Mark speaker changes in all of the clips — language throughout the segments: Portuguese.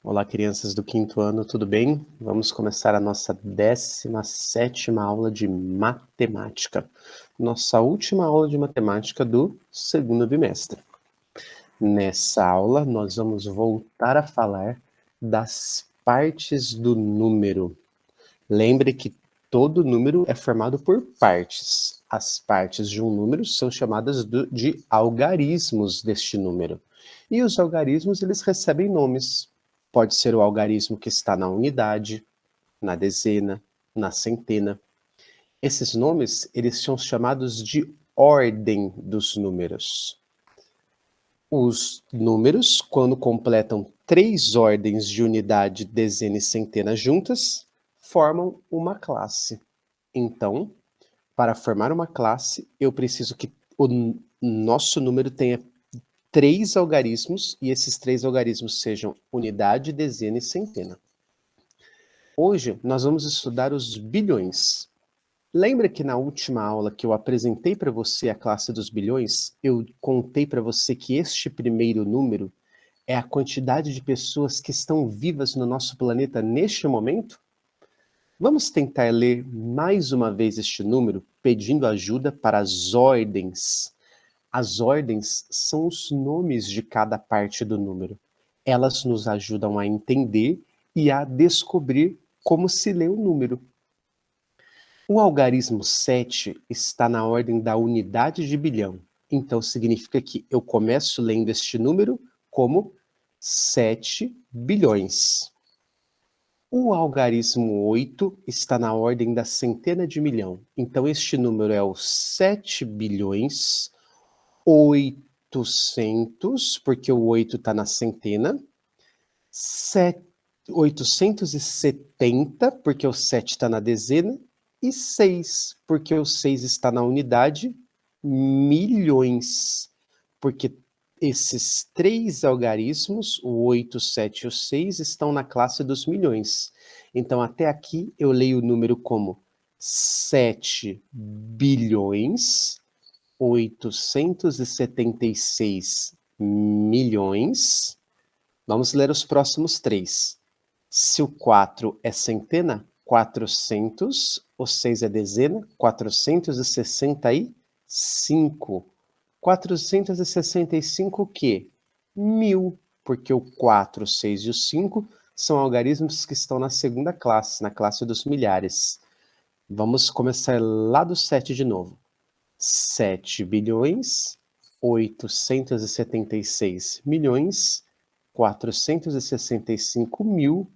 Speaker 1: Olá, crianças do quinto ano, tudo bem? Vamos começar a nossa 17ª aula de matemática. Nossa última aula de matemática do segundo bimestre. Nessa aula, nós vamos voltar a falar das partes do número. Lembre que todo número é formado por partes. As partes de um número são chamadas de algarismos deste número. E os algarismos, eles recebem nomes. Pode ser o algarismo que está na unidade, na dezena, na centena. Esses nomes, eles são chamados de ordem dos números. Os números, quando completam 3 ordens de unidade, dezena e centena juntas, formam uma classe. Então, para formar uma classe, eu preciso que o nosso número tenha 3 algarismos, e esses 3 algarismos sejam unidade, dezena e centena. Hoje, nós vamos estudar os bilhões. Lembra que na última aula que eu apresentei para você a classe dos bilhões, eu contei para você que este primeiro número é a quantidade de pessoas que estão vivas no nosso planeta neste momento? Vamos tentar ler mais uma vez este número, pedindo ajuda para as ordens. As ordens são os nomes de cada parte do número. Elas nos ajudam a entender e a descobrir como se lê o número. O algarismo 7 está na ordem da unidade de bilhão. Então, significa que eu começo lendo este número como 7 bilhões. O algarismo 8 está na ordem da centena de milhão. Então, este número é o 7 bilhões 800, porque o 8 está na centena. 870, porque o 7 está na dezena. E 6, porque o 6 está na unidade, milhões, porque esses 3 algarismos, o 8, o 7 e o 6, estão na classe dos milhões. Então, até aqui, eu leio o número como 7 bilhões, 876 milhões. Vamos ler os próximos 3. Se o 4 é centena, 400, o 6 é dezena, 465. 465 o quê? 1000, porque o 4, o 6 e o 5 são algarismos que estão na segunda classe, na classe dos milhares. Vamos começar lá do 7 de novo. 7 bilhões, 876 milhões, 465 mil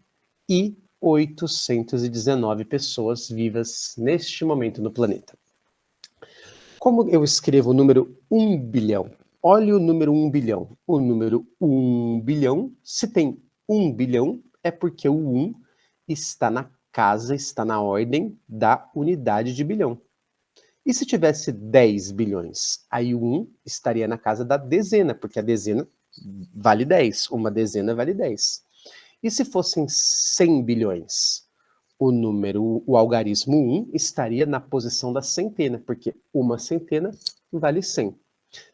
Speaker 1: e 819 pessoas vivas neste momento no planeta. Como eu escrevo o número 1 bilhão? Olha o número 1 bilhão. O número 1 bilhão, se tem 1 bilhão, é porque o 1 está na casa, está na ordem da unidade de bilhão. E se tivesse 10 bilhões? Aí o 1 estaria na casa da dezena, porque a dezena vale 10, uma dezena vale 10. E se fossem 100 bilhões? O algarismo 1 estaria na posição da centena, porque uma centena vale 100.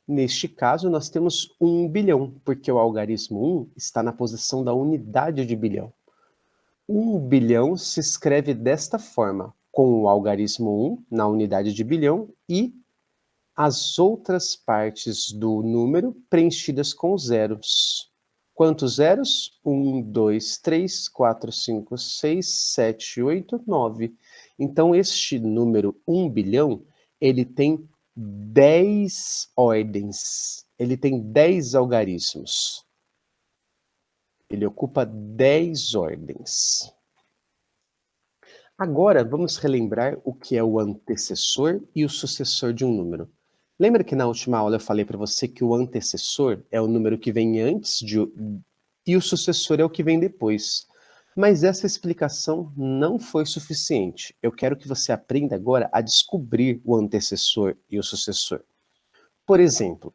Speaker 1: Neste caso, nós temos 1 bilhão, porque o algarismo 1 está na posição da unidade de bilhão. 1 bilhão se escreve desta forma, com o algarismo 1 na unidade de bilhão e as outras partes do número preenchidas com zeros. Quantos zeros? 1, 2, 3, 4, 5, 6, 7, 8, 9. Então, este número 1 bilhão, ele tem 10 ordens. Ele tem 10 algarismos. Ele ocupa 10 ordens. Agora, vamos relembrar o que é o antecessor e o sucessor de um número. Lembra que na última aula eu falei para você que o antecessor é o número que vem antes e o sucessor é o que vem depois. Mas essa explicação não foi suficiente. Eu quero que você aprenda agora a descobrir o antecessor e o sucessor. Por exemplo,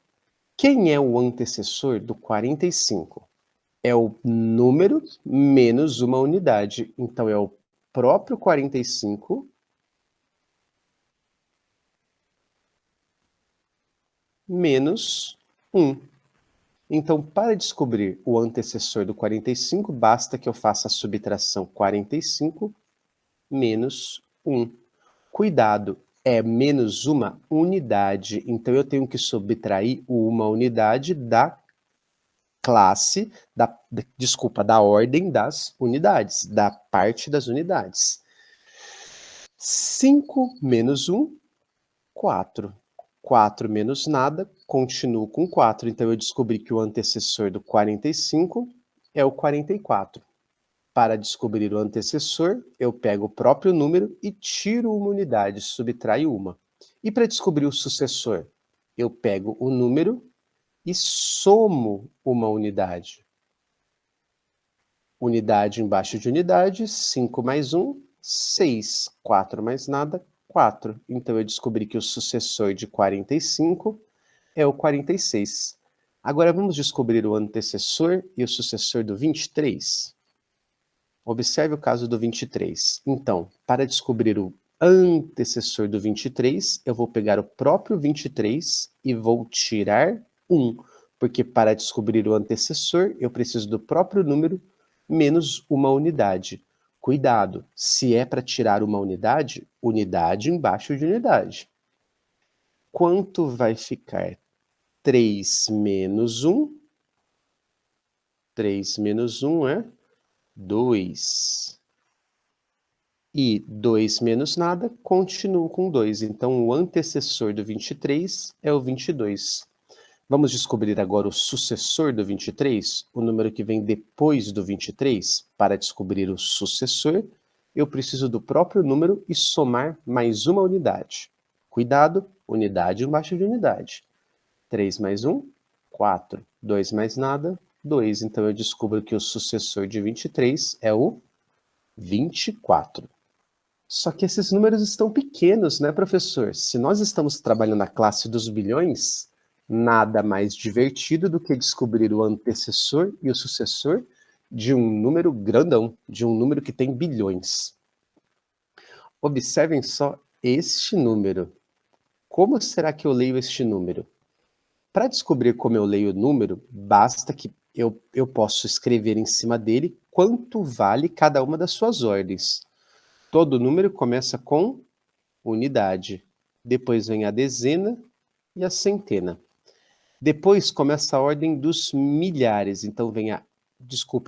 Speaker 1: quem é o antecessor do 45? É o número menos uma unidade. Então, é o próprio 45 menos 1. Então, para descobrir o antecessor do 45, basta que eu faça a subtração 45 menos 1. Cuidado, é menos uma unidade. Então, eu tenho que subtrair uma unidade da classe, da ordem das unidades, da parte das unidades. 5 menos 1, 4. 4 menos nada, continuo com 4. Então, eu descobri que o antecessor do 45 é o 44. Para descobrir o antecessor, eu pego o próprio número e tiro uma unidade, subtraio uma. E para descobrir o sucessor, eu pego o número e somo uma unidade. Unidade embaixo de unidade, 5 mais 1, 6. 4 mais nada, 4. Então, eu descobri que o sucessor de 45 é o 46. Agora, vamos descobrir o antecessor e o sucessor do 23? Observe o caso do 23. Então, para descobrir o antecessor do 23, eu vou pegar o próprio 23 e vou tirar 1, porque para descobrir o antecessor, eu preciso do próprio número menos uma unidade. Cuidado, se é para tirar uma unidade, unidade embaixo de unidade. Quanto vai ficar 3 menos 1? 3 menos 1 é 2. E 2 menos nada, continuo com 2. Então, o antecessor do 23 é o 22. Vamos descobrir agora o sucessor do 23, o número que vem depois do 23. Para descobrir o sucessor, eu preciso do próprio número e somar mais uma unidade. Cuidado, unidade embaixo de unidade. 3 mais 1, 4. 2 mais nada, 2. Então, eu descubro que o sucessor de 23 é o 24. Só que esses números estão pequenos, né, professor? Se nós estamos trabalhando na classe dos bilhões, nada mais divertido do que descobrir o antecessor e o sucessor de um número grandão, de um número que tem bilhões. Observem só este número. Como será que eu leio este número? Para descobrir como eu leio o número, basta que eu possa escrever em cima dele quanto vale cada uma das suas ordens. Todo número começa com unidade. Depois vem a dezena e a centena. Depois começa a ordem dos milhares. Então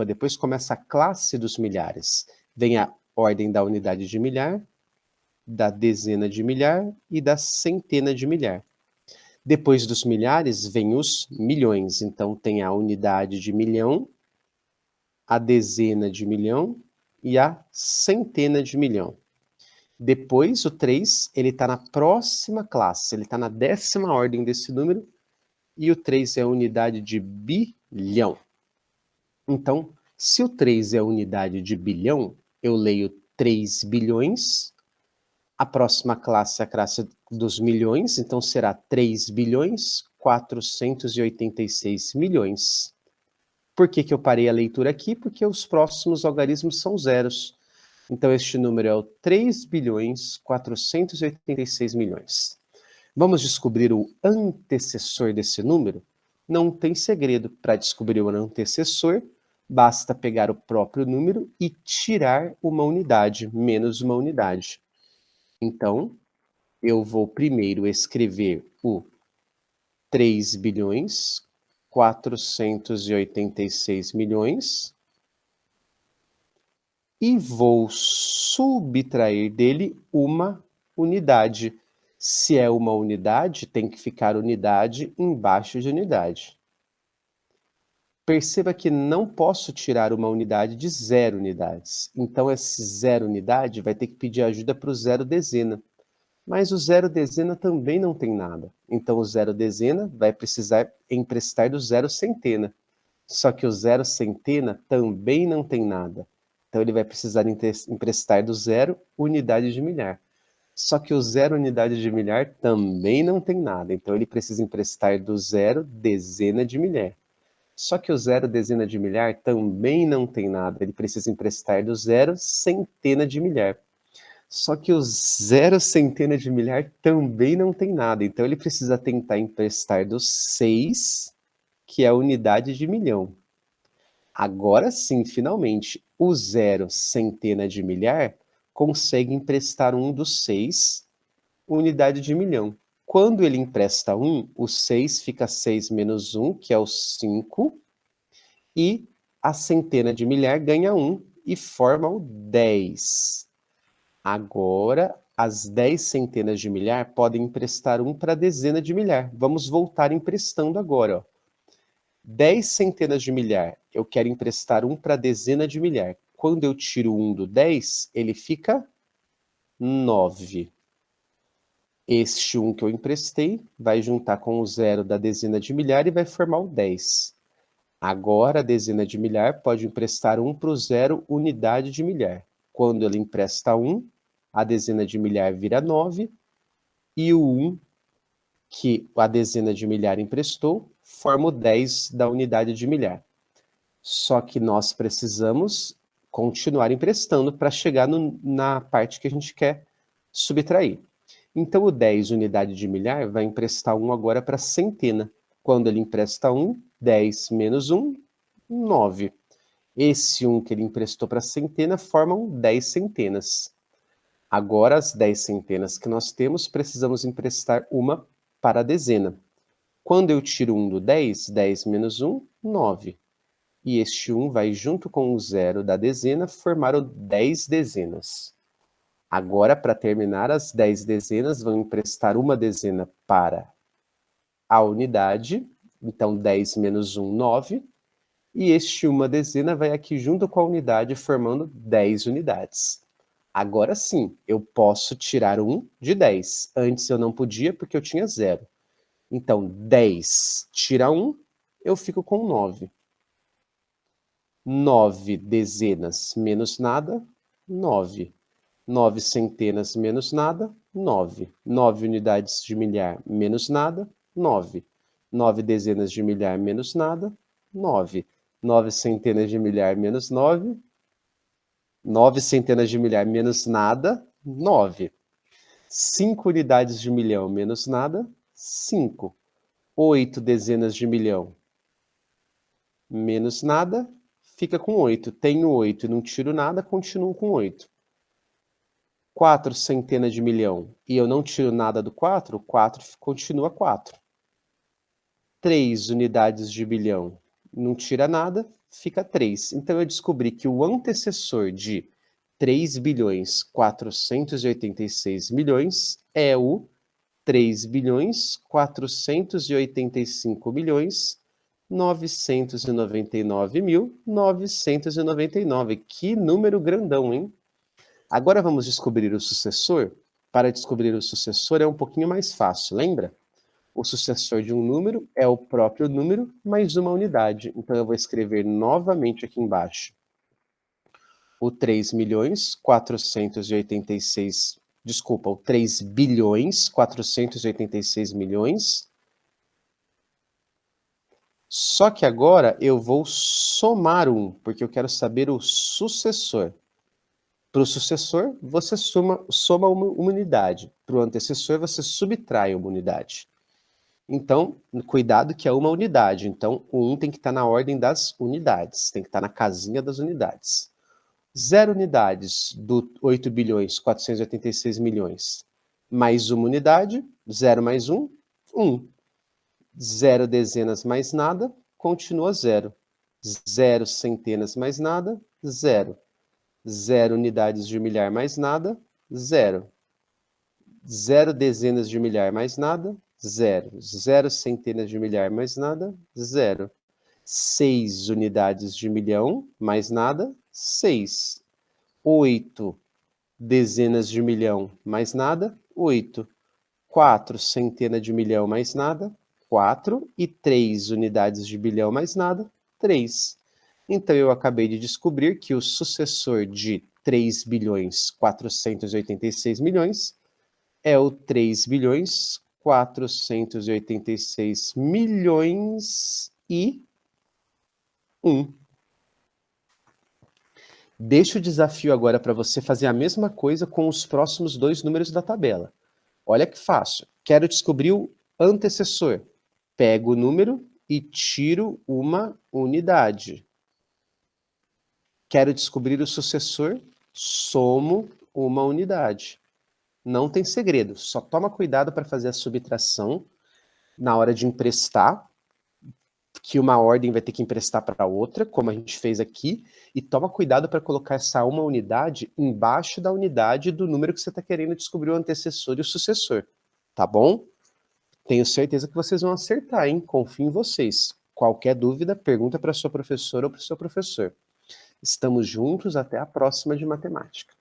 Speaker 1: depois começa a classe dos milhares. Vem a ordem da unidade de milhar, da dezena de milhar e da centena de milhar. Depois dos milhares vem os milhões. Então tem a unidade de milhão, a dezena de milhão e a centena de milhão. Depois, o 3, ele está na próxima classe, ele está na 10ª ordem desse número, e o 3 é a unidade de bilhão. Então, se o 3 é a unidade de bilhão, eu leio 3 bilhões, a próxima classe é a classe dos milhões, então será 3 bilhões 486 milhões. Por que eu parei a leitura aqui? Porque os próximos algarismos são zeros. Então, este número é o 3 bilhões 486 milhões. Vamos descobrir o antecessor desse número? Não tem segredo. Para descobrir o antecessor, basta pegar o próprio número e tirar uma unidade, menos uma unidade. Então, eu vou primeiro escrever o 3 bilhões 486 milhões e vou subtrair dele uma unidade. Se é uma unidade, tem que ficar unidade embaixo de unidade. Perceba que não posso tirar uma unidade de 0 unidades. Então, esse 0 unidade vai ter que pedir ajuda para o 0 dezena. Mas o 0 dezena também não tem nada. Então, o 0 dezena vai precisar emprestar do 0 centena. Só que o 0 centena também não tem nada. Então, ele vai precisar emprestar do 0 unidade de milhar. Só que o 0 unidade de milhar também não tem nada. Então, ele precisa emprestar do 0 dezena de milhar. Só que o 0 dezena de milhar também não tem nada. Ele precisa emprestar do 0 centena de milhar. Só que o 0 centena de milhar também não tem nada. Então, ele precisa tentar emprestar do 6, que é a unidade de milhão. Agora sim, finalmente, o 0, centena de milhar, consegue emprestar um dos 6, unidade de milhão. Quando ele empresta 1, o 6 fica 6 menos 1, que é o 5, e a centena de milhar ganha 1 e forma o 10. Agora, as 10 centenas de milhar podem emprestar 1 para a dezena de milhar. Vamos voltar emprestando agora, ó. 10 centenas de milhar, eu quero emprestar 1 para a dezena de milhar. Quando eu tiro 1 do 10, ele fica 9. Este 1 que eu emprestei vai juntar com o 0 da dezena de milhar e vai formar o 10. Agora a dezena de milhar pode emprestar 1 para o 0, unidade de milhar. Quando ele empresta 1, a dezena de milhar vira 9, e o 1 que a dezena de milhar emprestou forma o 10 da unidade de milhar. Só que nós precisamos continuar emprestando para chegar na parte que a gente quer subtrair. Então, o 10 unidade de milhar vai emprestar 1 agora para centena. Quando ele empresta 1, 10 menos 1, 9. Esse 1 que ele emprestou para centena formam 10 centenas. Agora, as 10 centenas que nós temos, precisamos emprestar uma para a dezena. Quando eu tiro 1 do 10, 10 menos 1, 9. E este 1 vai junto com o 0 da dezena formar o 10 dezenas. Agora, para terminar, as 10 dezenas vão emprestar uma dezena para a unidade. Então, 10 menos 1, 9. E este uma dezena vai aqui junto com a unidade, formando 10 unidades. Agora sim, eu posso tirar 1 de 10. Antes eu não podia porque eu tinha 0. Então, 10 tira 1, eu fico com 9. 9 dezenas menos nada, 9. 9 centenas menos nada, 9. 9 unidades de milhar menos nada, 9. 9 dezenas de milhar menos nada, 9. 9 centenas de milhar menos 9. 9 centenas de milhar menos nada, 9. 5 unidades de milhão menos nada, 5. 8 dezenas de milhão menos nada, fica com 8. Tenho 8 e não tiro nada, continuo com 8. 4 centenas de milhão e eu não tiro nada do 4, o 4 continua 4. 3 unidades de bilhão, não tira nada, fica 3. Então eu descobri que o antecessor de 3 bilhões 486 milhões é o 3 bilhões 485 milhões 999.999. Que número grandão, hein? Agora vamos descobrir o sucessor. Para descobrir o sucessor é um pouquinho mais fácil, lembra? O sucessor de um número é o próprio número mais uma unidade. Então eu vou escrever novamente aqui embaixo o 3 milhões 486, desculpa, o 3 bilhões 486 milhões. Só que agora eu vou somar um, porque eu quero saber o sucessor. Para o sucessor, você soma uma unidade. Para o antecessor, você subtrai uma unidade. Então, cuidado que é uma unidade. Então, o 1 tem que estar na ordem das unidades. Tem que estar na casinha das unidades. 0 unidades do 8 bilhões 486 milhões. Mais uma unidade. 0 mais 1, 1. 0 dezenas mais nada, continua 0. 0 centenas mais nada, 0. 0 unidades de milhar mais nada, 0. 0 dezenas de milhar mais nada, 0. 0 centenas de milhar mais nada, 0. 6 unidades de milhão mais nada, 6. 8 dezenas de milhão mais nada, 8. 4 centenas de milhão mais nada, 4. E 3 unidades de bilhão mais nada, 3. Então, eu acabei de descobrir que o sucessor de 3 bilhões 486 milhões é o 3 bilhões 486 milhões e 1. Deixo o desafio agora para você fazer a mesma coisa com os próximos 2 números da tabela. Olha que fácil. Quero descobrir o antecessor. Pego o número e tiro uma unidade. Quero descobrir o sucessor, somo uma unidade. Não tem segredo, só toma cuidado para fazer a subtração na hora de emprestar, que uma ordem vai ter que emprestar para outra, como a gente fez aqui, e toma cuidado para colocar essa uma unidade embaixo da unidade do número que você está querendo descobrir o antecessor e o sucessor, tá bom? Tenho certeza que vocês vão acertar, hein? Confio em vocês. Qualquer dúvida, pergunta para sua professora ou para o seu professor. Estamos juntos, até a próxima de matemática.